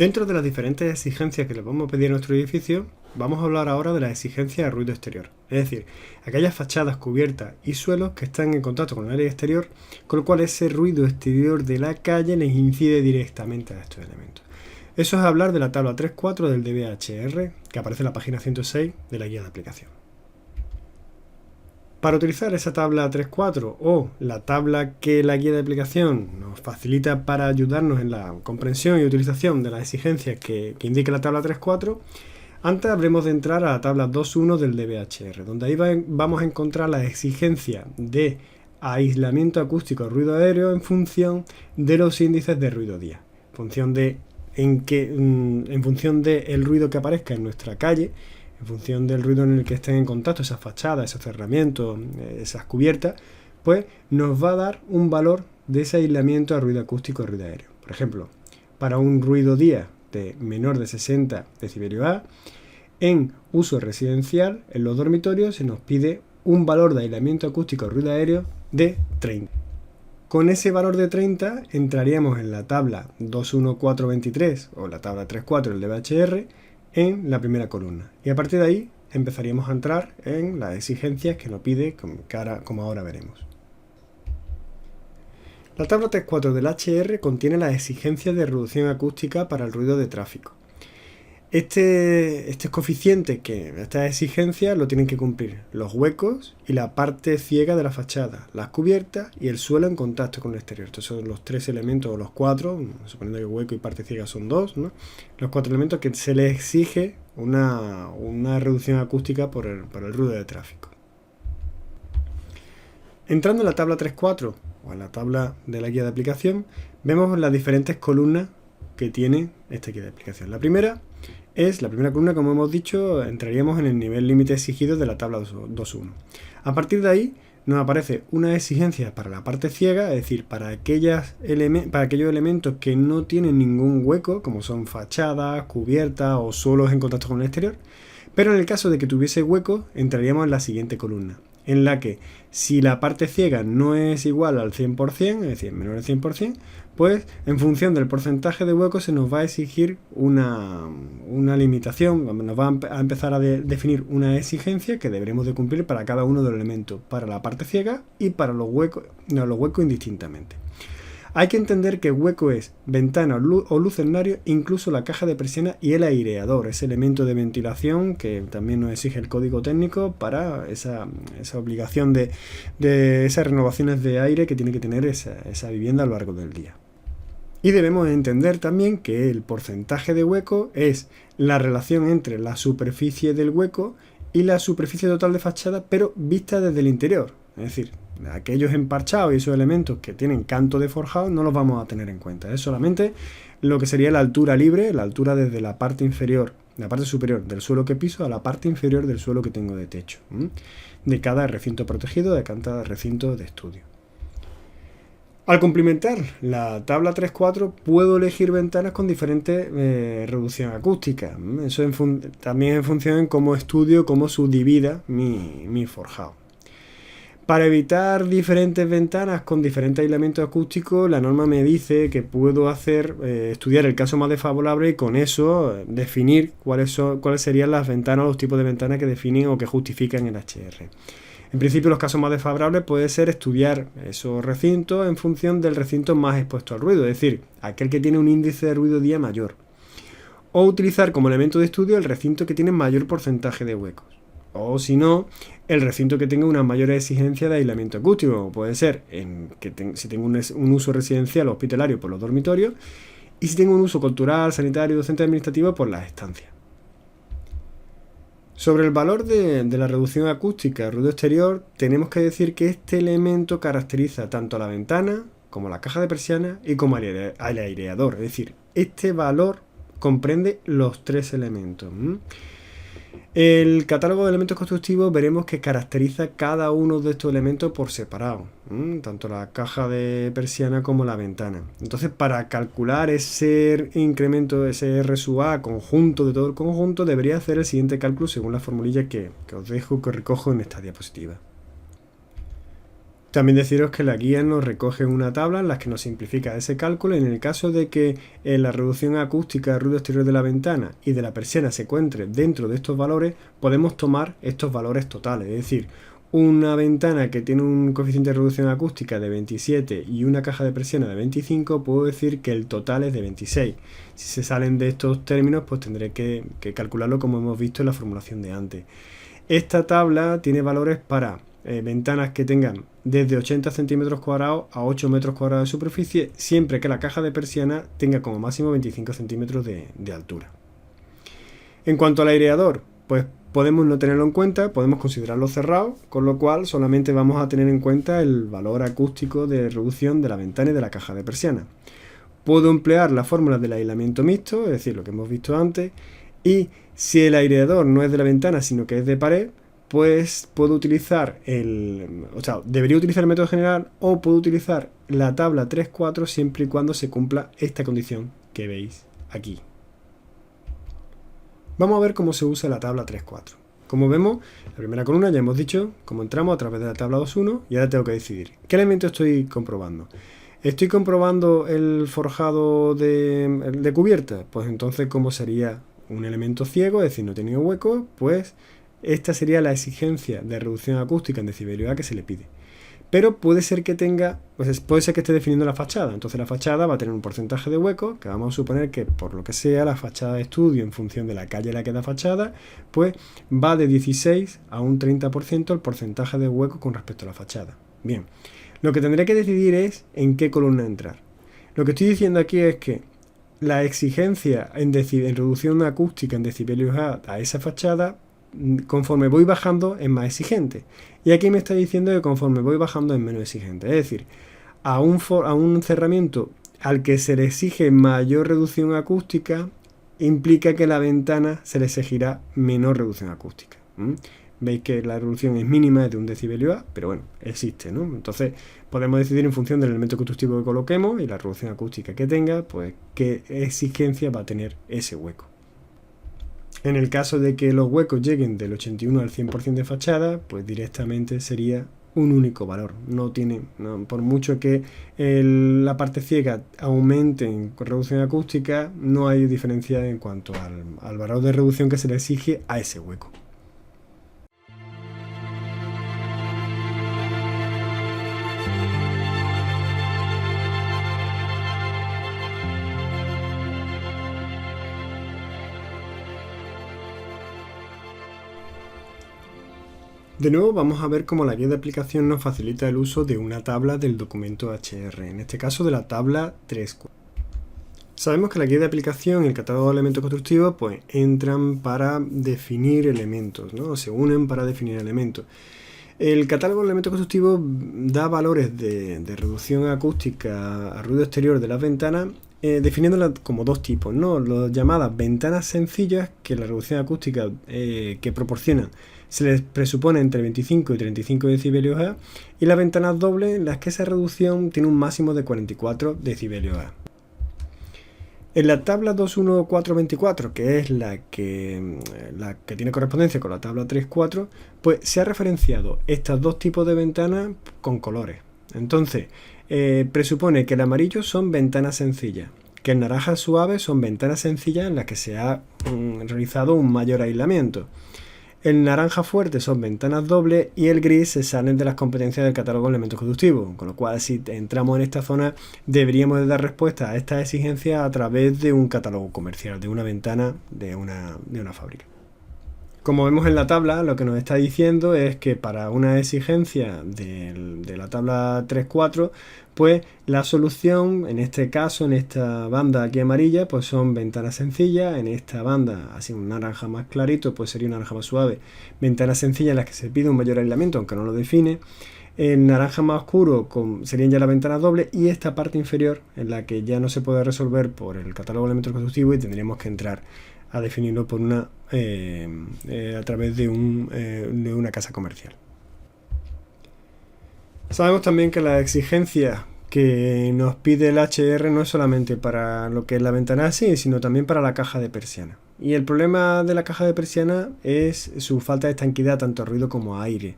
Dentro de las diferentes exigencias que le vamos a pedir a nuestro edificio, vamos a hablar ahora de las exigencias de ruido exterior, es decir, aquellas fachadas, cubiertas y suelos que están en contacto con el área exterior, con lo cual ese ruido exterior de la calle les incide directamente a estos elementos. Eso es hablar de la tabla 3.4 del DBHR, que aparece en la página 106 de la guía de aplicación. Para utilizar esa tabla 3.4 o la tabla que la guía de aplicación nos facilita para ayudarnos en la comprensión y utilización de las exigencias que indica la tabla 3.4, antes habremos de entrar a la tabla 2.1 del DBHR, donde ahí vamos a encontrar las exigencias de aislamiento acústico de ruido aéreo en función de los índices de ruido día, en función del ruido que aparezca en nuestra calle, en función del ruido en el que estén en contacto esas fachadas, esos cerramientos, esas cubiertas, pues nos va a dar un valor de ese aislamiento a ruido acústico y ruido aéreo. Por ejemplo, para un ruido día de menor de 60 decibelios A, en uso residencial, en los dormitorios, se nos pide un valor de aislamiento acústico y ruido aéreo de 30. Con ese valor de 30 entraríamos en la tabla 21423 o la tabla 3.4 del DBHR en la primera columna. Y a partir de ahí empezaríamos a entrar en las exigencias que nos pide, como ahora veremos. La tabla 3.4 del HR contiene las exigencias de reducción acústica para el ruido de tráfico. Este coeficiente, estas exigencias lo tienen que cumplir los huecos y la parte ciega de la fachada, las cubiertas y el suelo en contacto con el exterior. Estos son los tres elementos, o los cuatro, suponiendo que hueco y parte ciega son dos, ¿no? Los cuatro elementos que se les exige una reducción acústica por el ruido de tráfico. Entrando en la tabla 3.4 o en la tabla de la guía de aplicación, vemos las diferentes columnas que tiene esta guía de aplicación. La primera columna, como hemos dicho, entraríamos en el nivel límite exigido de la tabla 2.1. A partir de ahí nos aparece una exigencia para la parte ciega, es decir, para aquellos elementos que no tienen ningún hueco, como son fachadas, cubiertas o suelos en contacto con el exterior, pero en el caso de que tuviese hueco, entraríamos en la siguiente columna, en la que si la parte ciega no es igual al 100%, es decir, menor al 100%, pues en función del porcentaje de huecos se nos va a exigir una limitación, nos va a empezar a definir una exigencia que deberemos de cumplir para cada uno de los elementos, para la parte ciega y para los huecos indistintamente. Hay que entender que hueco es ventana o lucernario, incluso la caja de persiana y el aireador, ese elemento de ventilación que también nos exige el código técnico para esa obligación de esas renovaciones de aire que tiene que tener esa vivienda a lo largo del día. Y debemos entender también que el porcentaje de hueco es la relación entre la superficie del hueco y la superficie total de fachada, pero vista desde el interior. Es decir, aquellos emparchados y esos elementos que tienen canto de forjado no los vamos a tener en cuenta. Es solamente lo que sería la altura libre, la altura desde la parte inferior, la parte superior del suelo que piso a la parte inferior del suelo que tengo de techo, de cada recinto protegido, de cada recinto de estudio. Al complementar la tabla 3.4 puedo elegir ventanas con diferente reducción acústica. Eso también en función de cómo estudio, cómo subdivida mi forjado. Para evitar diferentes ventanas con diferentes aislamientos acústicos, la norma me dice que puedo estudiar el caso más desfavorable y con eso definir cuáles serían las ventanas o los tipos de ventanas que definen o que justifican el HR. En principio, los casos más desfavorables puede ser estudiar esos recintos en función del recinto más expuesto al ruido, es decir, aquel que tiene un índice de ruido día mayor. O utilizar como elemento de estudio el recinto que tiene mayor porcentaje de huecos. O si no, el recinto que tenga una mayor exigencia de aislamiento acústico, como puede ser si tengo un uso residencial o hospitalario por los dormitorios, y si tengo un uso cultural, sanitario, docente administrativo por las estancias. Sobre el valor de la reducción acústica de ruido exterior, tenemos que decir que este elemento caracteriza tanto a la ventana, como a la caja de persiana y como al aireador. Es decir, este valor comprende los tres elementos. El catálogo de elementos constructivos veremos que caracteriza cada uno de estos elementos por separado, tanto la caja de persiana como la ventana. Entonces, para calcular ese incremento, ese R sub A conjunto de todo el conjunto, debería hacer el siguiente cálculo según la formulilla que os dejo, que recojo en esta diapositiva. También deciros que la guía nos recoge una tabla en la que nos simplifica ese cálculo. En el caso de que la reducción acústica del ruido exterior de la ventana y de la persiana se encuentre dentro de estos valores, podemos tomar estos valores totales. Es decir, una ventana que tiene un coeficiente de reducción acústica de 27 y una caja de persiana de 25, puedo decir que el total es de 26. Si se salen de estos términos, pues tendré que calcularlo como hemos visto en la formulación de antes. Esta tabla tiene valores para ventanas que tengan desde 80 centímetros cuadrados a 8 metros cuadrados de superficie, siempre que la caja de persiana tenga como máximo 25 centímetros de altura. En cuanto al aireador, pues podemos no tenerlo en cuenta, podemos considerarlo cerrado, con lo cual solamente vamos a tener en cuenta el valor acústico de reducción de la ventana y de la caja de persiana. Puedo emplear la fórmula del aislamiento mixto, es decir, lo que hemos visto antes, y si el aireador no es de la ventana sino que es de pared, pues puedo utilizar debería utilizar el método general o puedo utilizar la tabla 3-4 siempre y cuando se cumpla esta condición que veis aquí. Vamos a ver cómo se usa la tabla 3-4. Como vemos, la primera columna ya hemos dicho cómo entramos a través de la tabla 2-1 y ahora tengo que decidir qué elemento estoy comprobando. ¿Estoy comprobando el forjado de cubierta? Pues entonces, ¿cómo sería un elemento ciego? Es decir, no he tenido hueco, pues esta sería la exigencia de reducción acústica en decibelio A que se le pide. Pero puede ser que puede ser que esté definiendo la fachada. Entonces la fachada va a tener un porcentaje de hueco, que vamos a suponer que por lo que sea la fachada de estudio en función de la calle a la que da fachada, pues va de 16 a un 30% el porcentaje de hueco con respecto a la fachada. Bien, lo que tendré que decidir es en qué columna entrar. Lo que estoy diciendo aquí es que la exigencia en reducción acústica en decibelios a esa fachada, conforme voy bajando es más exigente, y aquí me está diciendo que conforme voy bajando es menos exigente, es decir, a un cerramiento al que se le exige mayor reducción acústica implica que la ventana se le exigirá menor reducción acústica. Veis que la reducción es mínima, es de un decibelio A, pero bueno, existe, ¿no? Entonces podemos decidir en función del elemento constructivo que coloquemos y la reducción acústica que tenga, pues qué exigencia va a tener ese hueco. En el caso de que los huecos lleguen del 81 al 100% de fachada, pues directamente sería un único valor. Por mucho que la parte ciega aumente en reducción acústica, no hay diferencia en cuanto al valor de reducción que se le exige a ese hueco. De nuevo vamos a ver cómo la guía de aplicación nos facilita el uso de una tabla del documento HR, en este caso de la tabla 3-4. Sabemos que la guía de aplicación y el catálogo de elementos constructivos pues entran para definir elementos, ¿no? Se unen para definir elementos. El catálogo de elementos constructivos da valores de reducción acústica a ruido exterior de las ventanas, definiéndolas como dos tipos, ¿no? Las llamadas ventanas sencillas, que la reducción acústica que proporcionan se les presupone entre 25 y 35 decibelios A, y las ventanas dobles, en las que esa reducción tiene un máximo de 44 decibelios A. En la tabla 21424, que es la que tiene correspondencia con la tabla 34, pues se ha referenciado estos dos tipos de ventanas con colores. Entonces, presupone que el amarillo son ventanas sencillas, que el naranja suave son ventanas sencillas en las que se ha realizado un mayor aislamiento. El naranja fuerte son ventanas dobles y el gris se salen de las competencias del catálogo de elementos conductivos, con lo cual si entramos en esta zona deberíamos de dar respuesta a estas exigencias a través de un catálogo comercial, de una ventana de una fábrica. Como vemos en la tabla, lo que nos está diciendo es que para una exigencia de la tabla 3-4, pues la solución, en este caso, en esta banda aquí amarilla, pues son ventanas sencillas. En esta banda, así un naranja más clarito, pues sería un naranja más suave, ventanas sencillas en las que se pide un mayor aislamiento, aunque no lo define. El naranja más oscuro serían ya las ventanas dobles, y esta parte inferior en la que ya no se puede resolver por el catálogo de elementos constructivos y tendríamos que entrar a definirlo por a través de una casa comercial. Sabemos también que la exigencia que nos pide el HR no es solamente para lo que es la ventana así, sino también para la caja de persiana. Y el problema de la caja de persiana es su falta de estanquidad tanto a ruido como a aire.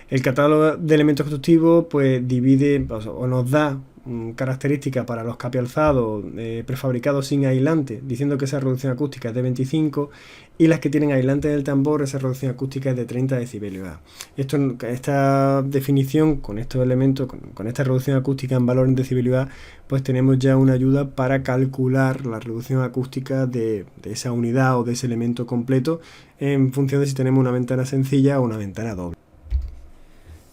El catálogo de elementos constructivos pues divide o nos da características para los capialzados prefabricados sin aislante, diciendo que esa reducción acústica es de 25, y las que tienen aislante en el tambor, esa reducción acústica es de 30 decibelios. Esta definición con estos elementos, con esta reducción acústica en valor en decibelios, pues tenemos ya una ayuda para calcular la reducción acústica de esa unidad o de ese elemento completo en función de si tenemos una ventana sencilla o una ventana doble.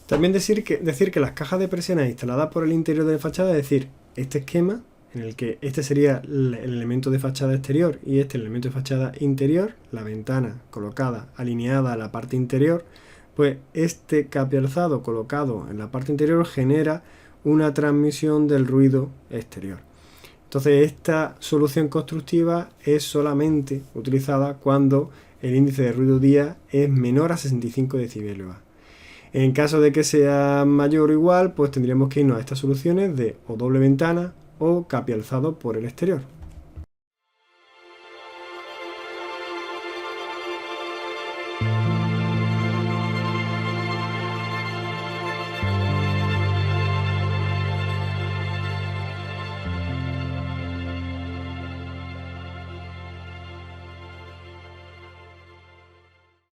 También decir que las cajas de presiones instaladas por el interior de la fachada, es decir, este esquema en el que este sería el elemento de fachada exterior y este el elemento de fachada interior, la ventana colocada alineada a la parte interior, pues este capialzado colocado en la parte interior genera una transmisión del ruido exterior. Entonces esta solución constructiva es solamente utilizada cuando el índice de ruido día es menor a 65 decibelios. En caso de que sea mayor o igual, pues tendríamos que irnos a estas soluciones de o doble ventana o capialzado por el exterior.